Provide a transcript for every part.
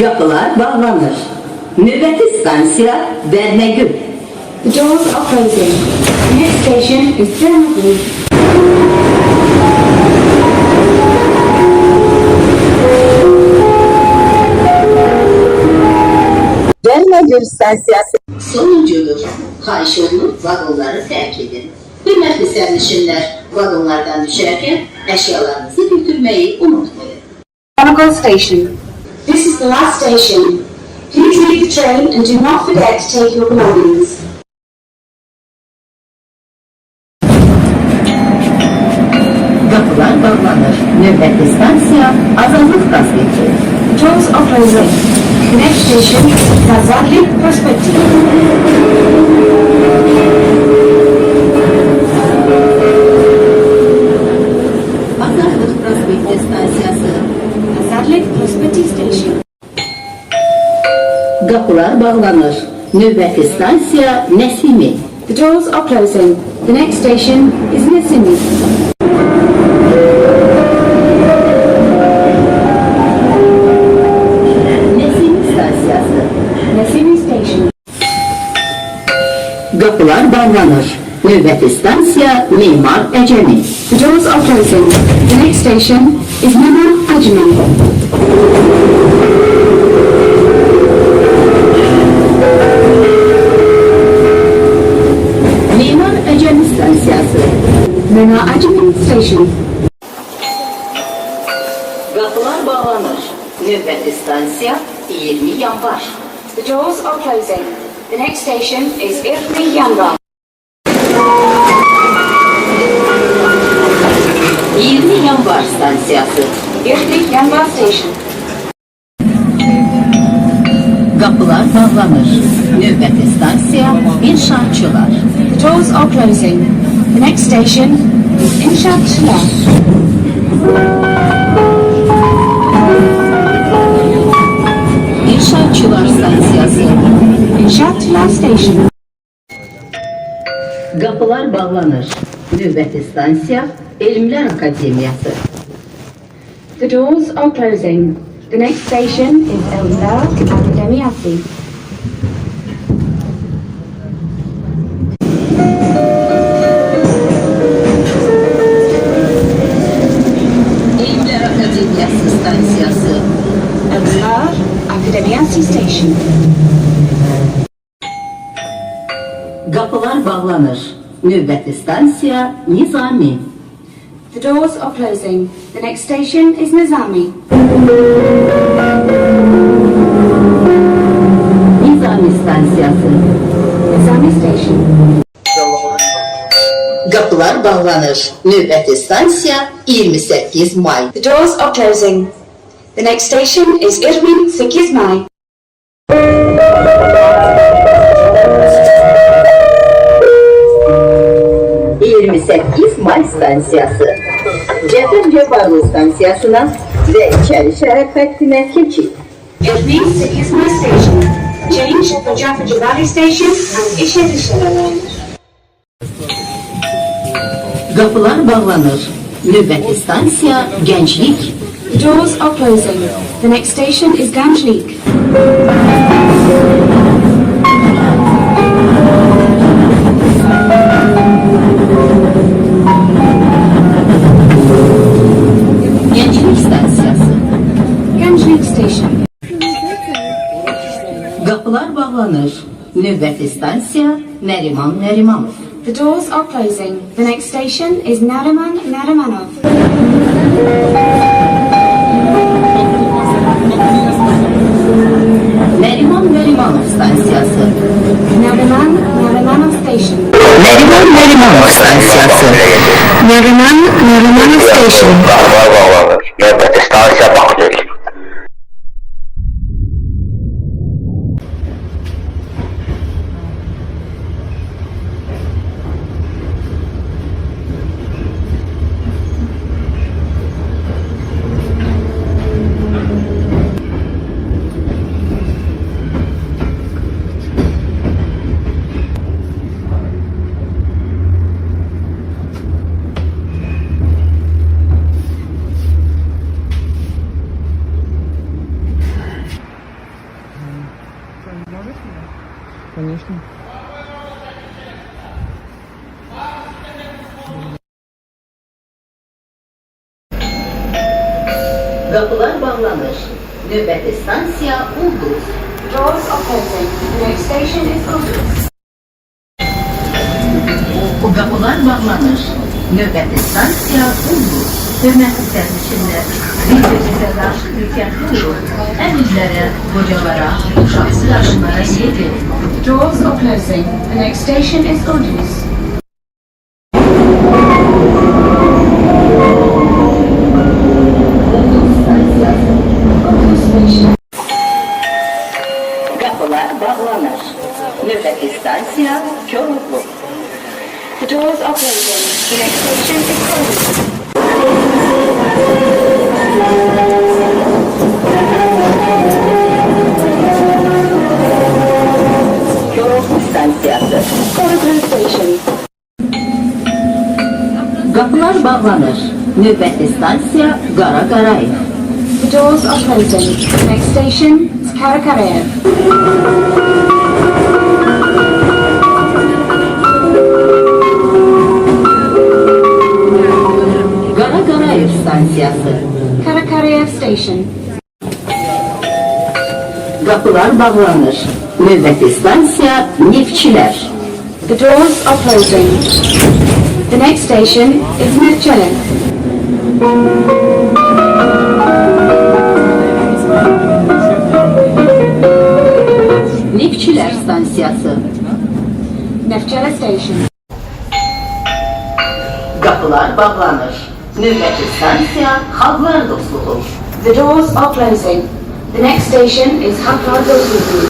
Qapılar bağlanır. Növbəti stansiya Bərnəgül. The doors are closing. The next station is Bernagül. Bərnəgül stansiyası sonuncudur. Xahiş olunur vaqonları tərk edin. Hörmətli sərnişinlər, vaqonlardan düşərkən əşyalarınızı götürməyi unutmayın. Bernagül Station. This is the last station. Please leave the train and do not forget to take your belongings. Qapılar bağlanır. Növbəti stansiya Azadlıq prospekti. The doors are closing. The next station is Azadlık Prospekti. Azadlıq prospekti stansiyası. Azadlık Prospekti Station. Qapılar bağlanır. Növbəti stansiya Nəsimi. The doors are closing. The next station is Nesimi. Nəsimi stansiyası. Nesimi Station. Qapılar bağlanır. Növbəti stansiya Memar Əcəmi. The doors are closing. The next station is Memar Acıman. Memar Əcəmi stansiyası. Memar Acıman Station. Qapılar bağlanır. Növbəti stansiya 20 yanvar. The doors are closing. The next station is Irmi Yanvar. 20 yanvar stansiyası. Irmi Yanvar Station. Qapılar bağlanır. Növbəti stansiya İnşaatçılar. The doors are closing. The next station is İnşaatçılar. İnşaatçılar stansiyası. İnşaatçılar Station. Qapılar bağlanır. Növbəti stansiya Elmlər Akademiyası. The doors are closing. The next station is Elmdar Akademiyası. Elmlər Akademiyası stansiyası. Elmdar Akademiyası Station. Qapılar bağlanır. Növbəti stansiya Nizami. The doors are closing. The next station is Nizami. Nizami stansiyası. Nizami Station. Qapılar bağlanır. Növbəti stansiya 28 may. The doors are closing. The next station is Irmi 8 May. May stansiyası. Cəfər Cəfarlı stansiyasına və içəri şəhər xəttinə keçid. Irmi 8 May Station. Change for Jaffa Jabali Station and İşeri Şəhərlər. Qapılar bağlanır. Növbəti stansiya Gənclik. The doors are closing. The next station is Gençlik. Gənclik stansiyası. Gençlik Station. Qapılar bağlanır. Növbəti stansiya Nəriman Nərimanov. The doors are closing. The next station is Nariman Narimanov. Nəriman Nərimanov stansiyası. Nariman Narimanov Station. Nəriman Nərimanov stansiyası. Nariman Narimanov Station. Qapılar bağlanır. Növbəti stansiya Bakdil. Конечно. Kapılar bağlanır. Növbəti stansiya Ulduz. Doors are closing. The next station is Ulduz. Kapılar bağlanır. Növbəti stansiya Ulduz. Hörmətli sərnişinlər, bir-birinizə qarşı diqqətli olun. Əmrlərə, qocalara, uşaqsız yaşlılara yer verin. Doors are closing. The next station is Ulduz. Ulduz station. Kapılar bağlanır. Növbəti stansiya Koroğlu. The doors are closing. The next station is Ulduz. Koroğlu stansiyası. Ulduz station. Kapılar bağlanır. Növbəti stansiya Qara Qarayev. The doors are closing. The next station is Karakarev. Qara Qarayev stansiyası. Karakarev station. Kapılar bağlanır. Növbəti stansiya Neftçilər. The doors are closing. The next station is Nevchelin. Neftçilər stansiyası. Nevchelin station. Kapılar bağlanır. Növbəti stansiya Xalqlar Dostluğu. The doors are closing. The next station is Haklar Dostluğu.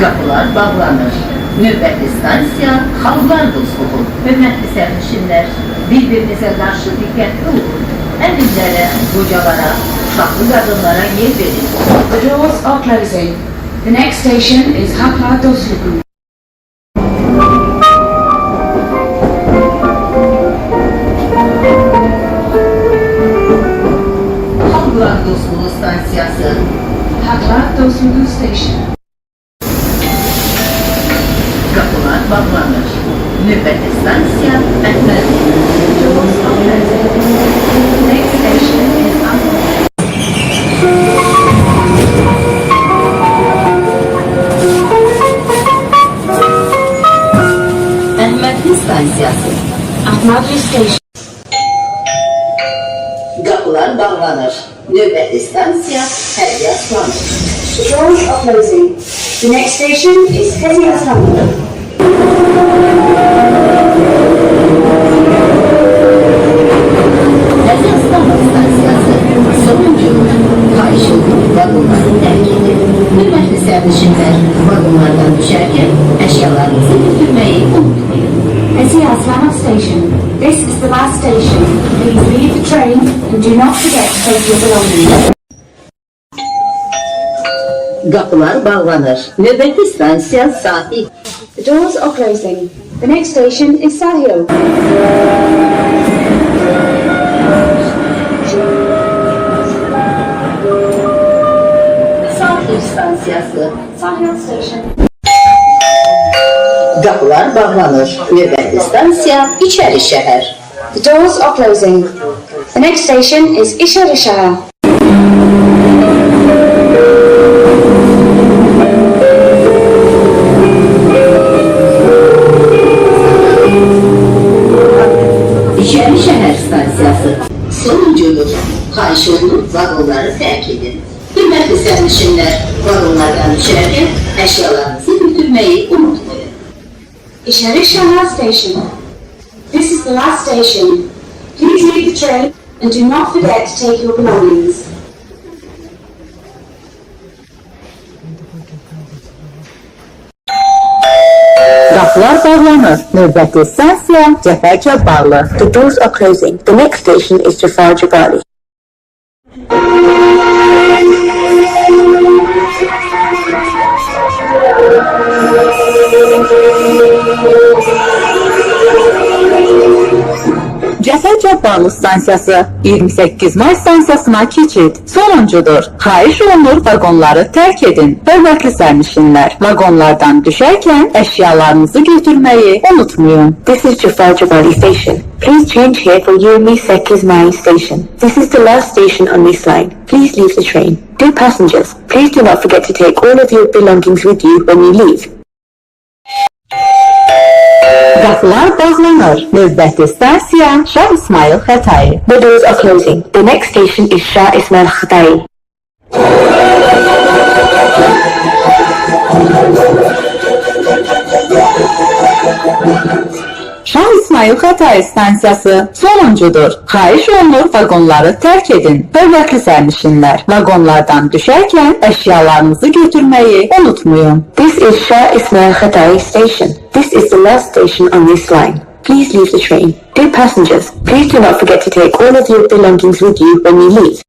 Kapılar bağlanır. Növbəti stansiya Xalqlar Dostluğu. Hörmətli sərnişinlər, bir-birinizə qarşı diqqətli olun. Əmrlərə, qocalara, uşaqlı qadınlara yer verin. The doors are closing. The next station is Haklar Dostluğu. Xalqlar Dostluğu stansiyası. Haklar Dostluğu station. Kapılar bağlanır. Növbəti stansiya Əhməd. Doors are closing. The next station is Ahmet. Əhmədli stansiyası. Ahmadli station. Kapılar bağlanır. Növbəti stansiya Hərbi Aslanov. The doors are closing. The next station is Hezi Aslanov. Hərbi Aslanov stansiyası. Sonuncu Xahişin vagonları tərk edin. Hörmətli sərnişinlər, vagonlardan düşərkən əşyalarınızı götürməyi unutmayın. Hezi Aslanov station. This is the last station. Please leave the train and do not forget to take your belongings. Kapılar bağlanır. Növbəti stansiya Sahil. The doors are closing. The next station is Sahil. Sahil stansiyası. Sahil station. Kapılar bağlanır. Növbəti stansiya İçəri şəhər. The doors are closing. The next station is Isharishahar. İçəri şəhər stansiyası. Sonuncudur. Xahiş olunur vagonları tərk edin. Hörmətli sərnişinlər, vagonlardan düşərkən əşyalarınızı götürməyi unutmayın. Isharishahar station. This is the last station. Please leave the train and do not forget to take your belongings. Qapılar bağlanır. Növbəti stansiya Cəfər Cabbarlı. The doors are closing. The next station is Jafar Jabali. Cəfər Cabbarlı yolu stansiyası 28 may stansiyasına keçid sonuncudur. Xahiş olunur vaqonları tərk edin. Hörmətli sərnişinlər, vaqonlardan düşərkən əşyalarınızı götürməyi unutmayın. This is Jafar Jabali Station. Please change here for 28 Mai Station. This is the last station on this line. Please leave the train. Dear passengers, please do not forget to take all of your belongings with you when you leave. Qapılar bağlanır. Növbəti stansiya Şah İsmail Xətai. The doors are closing. The next station is Shah Ismail Khatai. Şah İsmail Xətai stansiyası sonuncudur. Xahiş olunur vaqonları tərk edin. Hörmətli sərnişinlər, vaqonlardan düşərkən əşyalarınızı götürməyi unutmayın. This is Shah Ismail Khatai Station. This is the last station on this line. Please leave the train. Dear passengers, please do not forget to take all of your belongings with you when you leave.